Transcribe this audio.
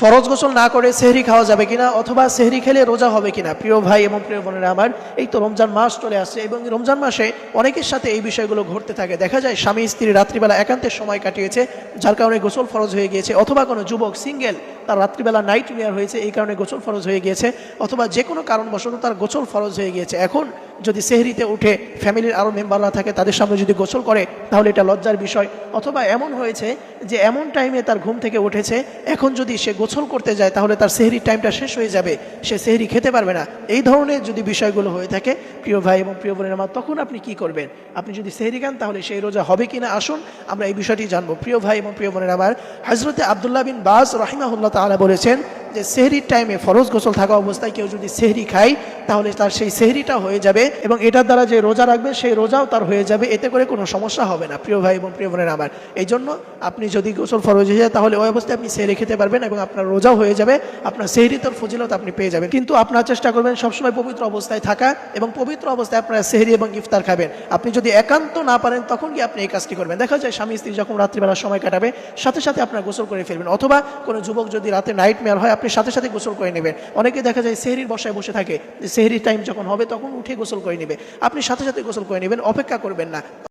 ফরজ গোসল না করে সেহরি খাওয়া যাবে কিনা অথবা সেহরি খেলে রোজা হবে কিনা? প্রিয় ভাই এবং প্রিয় বোনেরা আমার, এই তো রমজান মাস চলে আসছে এবং রমজান মাসে অনেকের সাথে এই বিষয়গুলো ঘটতে থাকে। দেখা যায় স্বামী স্ত্রী রাত্রিবেলা একান্তের সময় কাটিয়েছে, যার কারণে গোসল ফরজ হয়ে গিয়েছে, অথবা কোনো যুবক সিঙ্গেল তার রাত্রিবেলা নাইট মেয়ার হয়েছে, এই কারণে গোসল ফরজ হয়ে গিয়েছে, অথবা যে কোনো কারণবশত তার গোসল ফরজ হয়ে গিয়েছে। এখন যদি সেহরিতে উঠে ফ্যামিলির আরও মেম্বাররা থাকে, তাদের সামনে যদি গোসল করে তাহলে এটা লজ্জার বিষয়। অথবা এমন হয়েছে যে এমন টাইমে তার ঘুম থেকে উঠেছে, এখন যদি সে গোসল করতে যায় তাহলে তার সেহরির টাইমটা শেষ হয়ে যাবে, সে সেহরি খেতে পারবে না। এই ধরনের যদি বিষয়গুলো হয়ে থাকে প্রিয় ভাই এবং প্রিয় বোনের আমার, তখন আপনি কি করবেন? আপনি যদি সেহরি খান তাহলে সেই রোজা হবে কিনা, আসুন আমরা এই বিষয়টি জানবো। প্রিয় ভাই এবং প্রিয় বোনের আমার, হযরতে আব্দুল্লাহ বিন বাজ রাহিমাহুল্লাহ তাআলা বলেছেন যে সেহরির টাইমে ফরজ গোসল থাকা অবস্থায় কেউ যদি সেহরি খায় তাহলে তার সেই সেহরিটা হয়ে যাবে এবং এটার দ্বারা যে রোজা রাখবে সেই রোজাও তার হয়ে যাবে, এতে করে কোনো সমস্যা হবে না। প্রিয় ভাই এবং প্রিয় বোনের আমার, এই জন্য আপনি যদি গোসল ফরজ হয়ে যায় তাহলে ওই অবস্থায় আপনি সেহরি খেতে পারবেন এবং আপনার রোজাও হয়ে যাবে, আপনার সেহরি তোর ফজিলত আপনি পেয়ে যাবেন। কিন্তু আপনার চেষ্টা করবেন সবসময় পবিত্র অবস্থায় থাকা এবং পবিত্র অবস্থায় আপনারা সেহরি এবং ইফতার খাবেন। আপনি যদি একান্ত না পারেন তখন কি আপনি এই কাজটি করবেন। দেখা যায় স্বামী স্ত্রী যখন রাত্রিবেলা সময় কাটাবে সাথে সাথে আপনার গোসল করে ফেলবেন, অথবা কোনো যুবক যদি রাতে নাইট মেয়ার হয় আপনি সাথে সাথে গোসল করে নেবেন। অনেকে দেখা যায় সেহরির বসায় বসে থাকে, সেহরির টাইম যখন হবে তখন উঠে গোসল করে নেবে, আপনি সাথে সাথে গোসল করে নেবেন, অপেক্ষা করবেন না।